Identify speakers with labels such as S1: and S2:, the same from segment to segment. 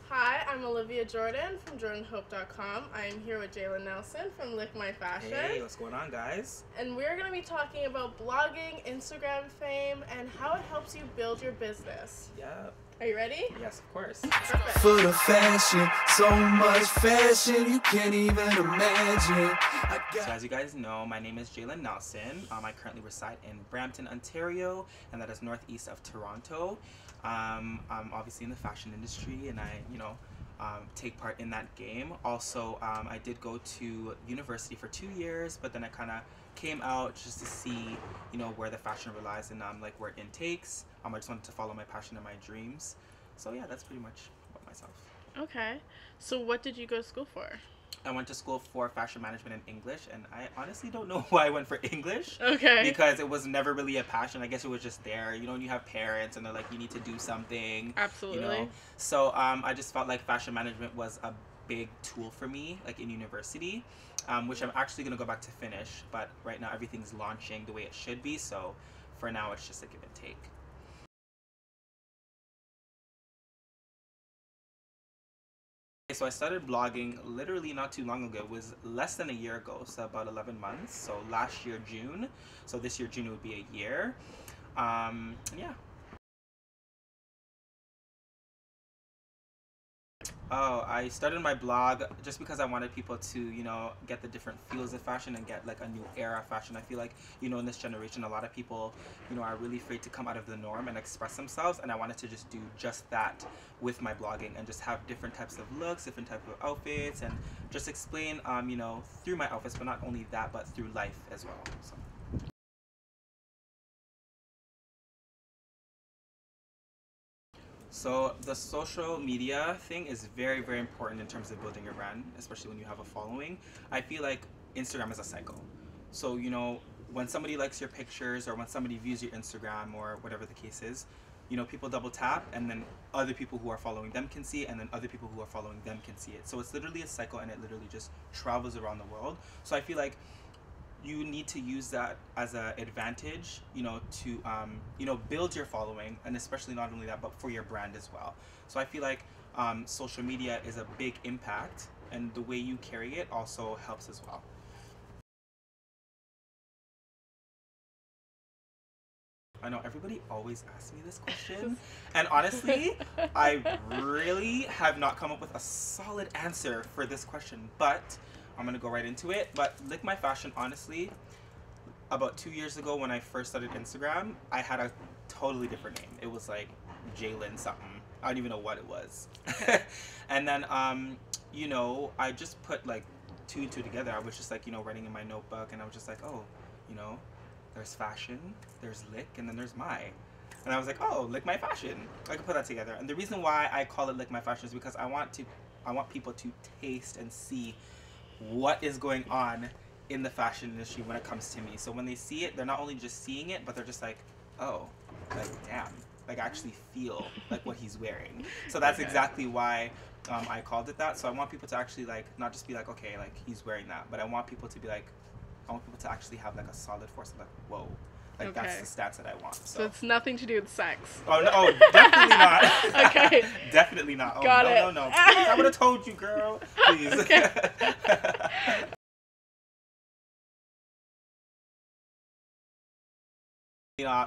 S1: Hi, I'm Olivia Jordan from jordanhope.com. I am here with Jaylen Nelson from Lick My Fashion.
S2: Hey, what's going on, guys?
S1: And we're going to be talking about blogging, Instagram fame, and how it helps you build your business.
S2: Yeah.
S1: Are you ready?
S2: Yes, of course.
S1: Perfect.
S3: For the fashion, so much fashion you can't even imagine.
S2: So as you guys know, my name is Jaylen Nelson. I currently reside in Brampton, Ontario, and that is northeast of Toronto. I'm obviously in the fashion industry, and I, take part in that game. Also, I did go to university for 2 years, but then I kind of came out just to see, where the fashion relies and like where it intakes. I just wanted to follow my passion and my dreams. So yeah, that's pretty much about myself.
S1: Okay. So what did you go to school for?
S2: I went to school for fashion management and English, and I honestly don't know why I went for English.
S1: Okay.
S2: Because it was never really a passion. I guess it was just there. And you have parents, and they're like, you need to do something.
S1: Absolutely.
S2: So I just felt like fashion management was a big tool for me, like in university, which I'm actually going to go back to finish. But right now, everything's launching the way it should be. So for now, it's just a give and take. So I started blogging literally not too long ago. It was less than a year ago, so about 11 months. So last year, June. So this year, June would be a year. And yeah. Oh, I started my blog just because I wanted people to, get the different feels of fashion and get like a new era of fashion. I feel like, in this generation, a lot of people, are really afraid to come out of the norm and express themselves. And I wanted to just do just that with my blogging and just have different types of looks, different types of outfits, and just explain, through my outfits, but not only that, but through life as well. So. So the social media thing is very, very important in terms of building your brand, especially when you have a following. I feel like Instagram is a cycle. So, when somebody likes your pictures or when somebody views your Instagram or whatever the case is, people double tap, and then other people who are following them can see it, and then other people who are following them can see it. So it's literally a cycle, and it literally just travels around the world. So I feel like you need to use that as an advantage, to build your following, and especially not only that, but for your brand as well. So I feel like social media is a big impact, and the way you carry it also helps as well. I know everybody always asks me this question, and honestly, I really have not come up with a solid answer for this question, but I'm gonna go right into it. But Lick My Fashion, honestly, about 2 years ago when I first started Instagram, I had a totally different name. It was like Jaylen something. I don't even know what it was. And then, I just put like two and two together. I was just like, writing in my notebook, and I was just like, oh, there's fashion, there's Lick, and then there's My. And I was like, oh, Lick My Fashion. I could put that together. And the reason why I call it Lick My Fashion is because I want people to taste and see what is going on in the fashion industry when it comes to me. So when they see it, they're not only just seeing it, but they're just like, oh, like damn, like I actually feel like what he's wearing. So that's exactly why I called it that. So I want people to actually like not just be like, okay, like he's wearing that, but I want people to be like, I want people to actually have like a solid force of like, whoa. Like that's the stats that I want. So
S1: it's nothing to do with sex.
S2: Oh no! Oh, definitely not.
S1: Okay.
S2: Definitely not. Oh,
S1: Got it.
S2: No. Please, I would have told you, girl. Please.
S1: Okay.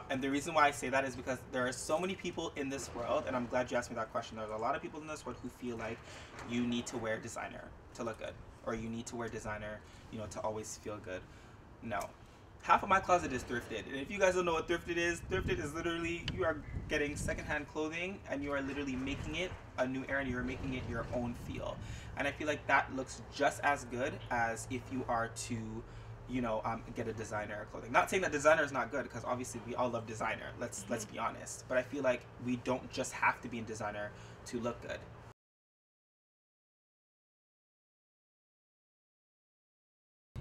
S2: And the reason why I say that is because there are so many people in this world, and I'm glad you asked me that question. There's a lot of people in this world who feel like you need to wear designer to look good, or you need to wear designer, to always feel good. No. Half of my closet is thrifted, and if you guys don't know what thrifted is literally you are getting secondhand clothing, and you are literally making it a new era, and you're making it your own feel. And I feel like that looks just as good as if you are to, get a designer clothing. Not saying that designer is not good, because obviously we all love designer. Let's be honest. But I feel like we don't just have to be in designer to look good.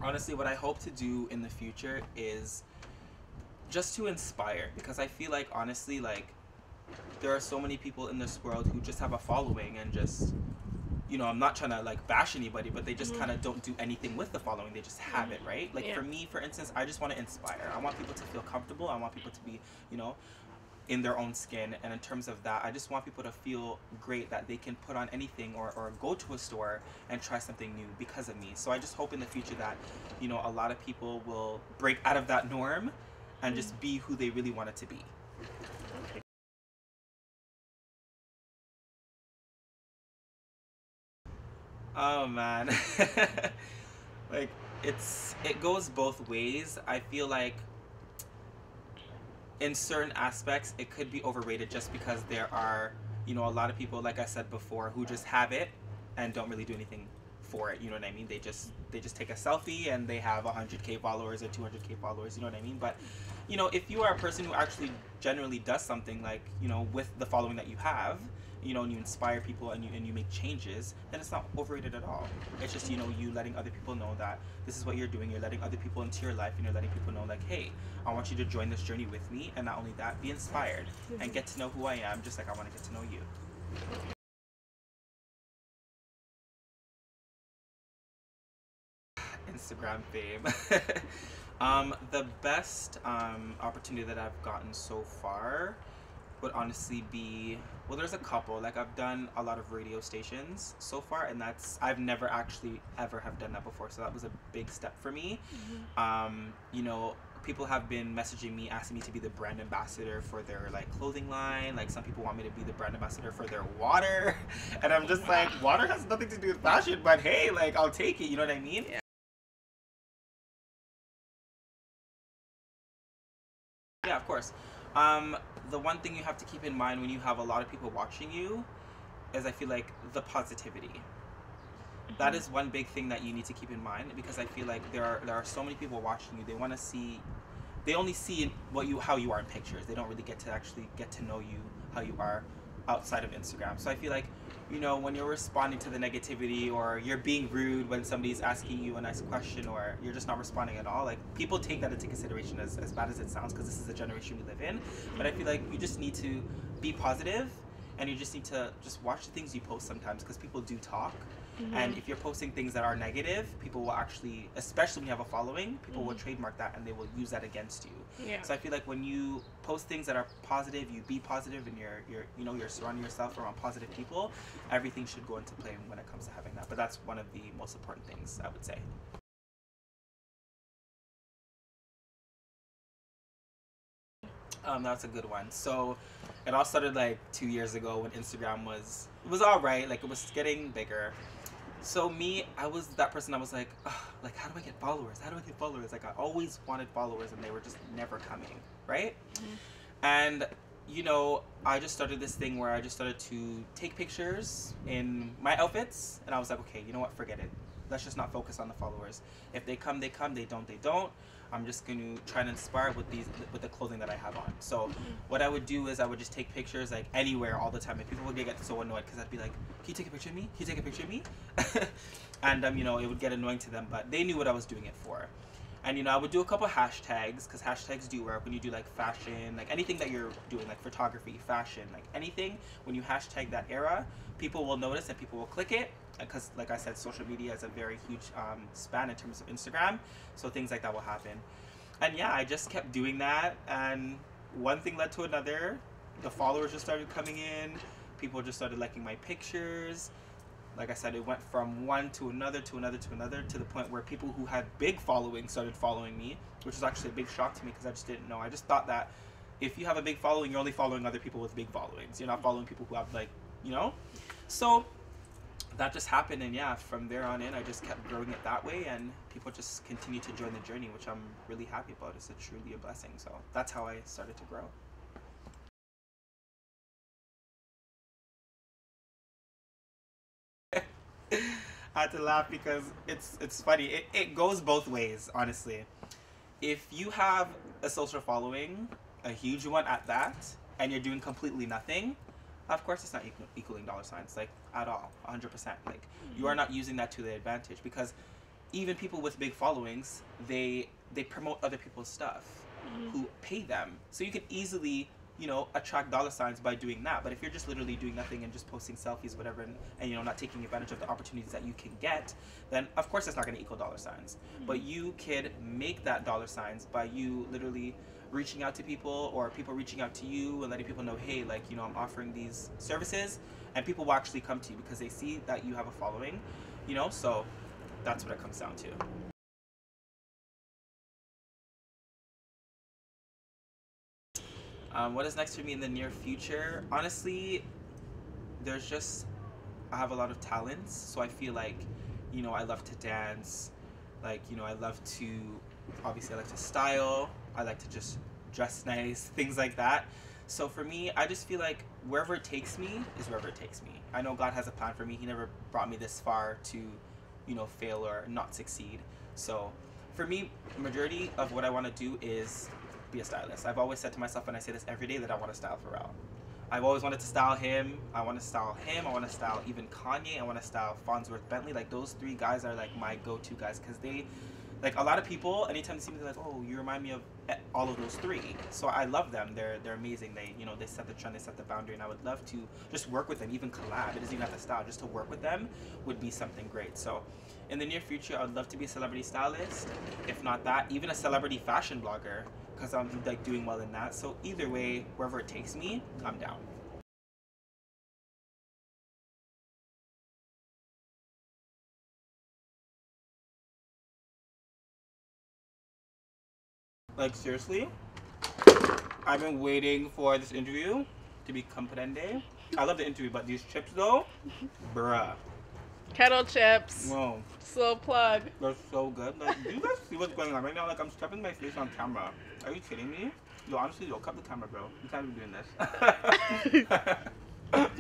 S2: Honestly, what I hope to do in the future is just to inspire, because I feel like honestly, like there are so many people in this world who just have a following and just, I'm not trying to like bash anybody, but they just kind of don't do anything with the following. They just have it, right? Like for me, for instance, I just want to inspire. I want people to feel comfortable. I want people to be, in their own skin. And in terms of that, I just want people to feel great that they can put on anything or go to a store and try something new because of me. So I just hope in the future that, you know, a lot of people will break out of that norm and just be who they really want it to be.
S1: Okay.
S2: Oh man. Like it goes both ways. I feel like in certain aspects it could be overrated just because there are, you know, a lot of people, like I said before, who just have it and don't really do anything for it. You know what I mean? They just take a selfie and they have 100K followers or 200K followers. You know what I mean? But you know, if you are a person who actually generally does something, like, you know, with the following that you have, you know, and you inspire people and you make changes, then it's not overrated at all. It's just, you know, you letting other people know that this is what you're doing. You're letting other people into your life, and you're letting people know, like, hey, I want you to join this journey with me, and not only that, be inspired and get to know who I am, just like I want to get to know you. Instagram fame. The best opportunity that I've gotten so far would honestly be, well, there's a couple. Like, I've done a lot of radio stations so far, and I've never actually ever have done that before, so that was a big step for me. You know, people have been messaging me asking me to be the brand ambassador for their like clothing line. Like, some people want me to be the brand ambassador for their water, and I'm just like, water has nothing to do with fashion, but hey, like, I'll take it. You know what I mean?
S1: Yeah.
S2: Yeah, of course. The one thing you have to keep in mind when you have a lot of people watching you is, I feel like, the positivity. That is one big thing that you need to keep in mind, because I feel like there are so many people watching you. They want to see, they only see how you are in pictures. They don't really get to actually get to know you, how you are outside of Instagram. So I feel like, you know, when you're responding to the negativity, or you're being rude when somebody's asking you a nice question, or you're just not responding at all, like, people take that into consideration, as bad as it sounds, because this is the generation we live in. But I feel like you just need to be positive, and you just need to just watch the things you post sometimes, because people do talk. And if you're posting things that are negative, people will actually, especially when you have a following, people will trademark that and they will use that against you.
S1: Yeah.
S2: So I feel like when you post things that are positive, you be positive, and you're surrounding yourself around positive people, everything should go into play when it comes to having that. But that's one of the most important things, I would say. That's a good one. So it all started like 2 years ago when Instagram was all right, like, it was getting bigger. So me, I was that person. I was like, like, how do I get followers? How do I get followers? Like, I always wanted followers, and they were just never coming, right? And, you know, I just started this thing where I just started to take pictures in my outfits, and I was like, okay, you know what? Forget it. Let's just not focus on the followers. If they come, they come. They don't, they don't. I'm just going to try and inspire with the clothing that I have on. So what I would do is I would just take pictures, like, anywhere all the time, and people would get so annoyed, because I'd be like, can you take a picture of me? Can you take a picture of me? And you know, it would get annoying to them, but they knew what I was doing it for. And, you know, I would do a couple hashtags, because hashtags do work when you do, like, fashion, like, anything that you're doing, like photography, fashion, like, anything. When you hashtag that era, people will notice and people will click it, because, like I said, social media is a very huge span in terms of Instagram, so things like that will happen. And yeah, I just kept doing that, and one thing led to another. The followers just started coming in, people just started liking my pictures. Like I said, it went from one to another to another to another, to the point where people who had big followings started following me, which was actually a big shock to me, because I just didn't know. I just thought that if you have a big following, you're only following other people with big followings. You're not following people who have, like, you know? So that just happened, and yeah, from there on in, I just kept growing it that way, and people just continue to join the journey, which I'm really happy about. It's truly a blessing. So that's how I started to grow. I had to laugh because it's funny. It goes both ways, honestly. If you have a social following, a huge one at that, and you're doing completely nothing, of course it's not equaling dollar signs, like, at all, 100%. Like, you are not using that to their advantage, because even people with big followings, they promote other people's stuff who pay them. So you could easily, you know, attract dollar signs by doing that. But if you're just literally doing nothing and just posting selfies, whatever, and you know, not taking advantage of the opportunities that you can get, then of course it's not going to equal dollar signs. But you could make that dollar signs by you literally reaching out to people, or people reaching out to you and letting people know, hey, like, you know, I'm offering these services, and people will actually come to you because they see that you have a following, you know. So that's what it comes down to. What is next for me in the near future? Honestly, there's just, I have a lot of talents, so I feel like, you know, I love to dance, like, you know, I love to, obviously I like to style, I like to just dress nice, things like that. So for me, I just feel like wherever it takes me is wherever it takes me. I know God has a plan for me. He never brought me this far to, you know, fail or not succeed. So for me, majority of what I want to do is be a stylist. I've always said to myself, and I say this every day, that I want to style Pharrell. I've always wanted to style him. I want to style him. I want to style even Kanye. I want to style Farnsworth Bentley. Like, those three guys are like my go-to guys, because they, like, a lot of people, anytime they see me, they're like, oh, you remind me of all of those three. So I love them. They're amazing. They, you know, they set the trend, they set the boundary, and I would love to just work with them, even collab. It doesn't even have to style. Just to work with them would be something great. So in the near future, I would love to be a celebrity stylist. If not that, even a celebrity fashion blogger, because I'm like doing well in that. So either way, wherever it takes me, I'm down. Like, seriously, I've been waiting for this interview to be comprende. I love the interview, but these chips though, bruh.
S1: Kettle chips.
S2: Whoa,
S1: Slow plug.
S2: they're so good. Like, do you guys see what's going on right now? Like, I'm stuffing my face on camera. Are you kidding me? Yo, honestly, yo, cut the camera, bro. You can't be doing this.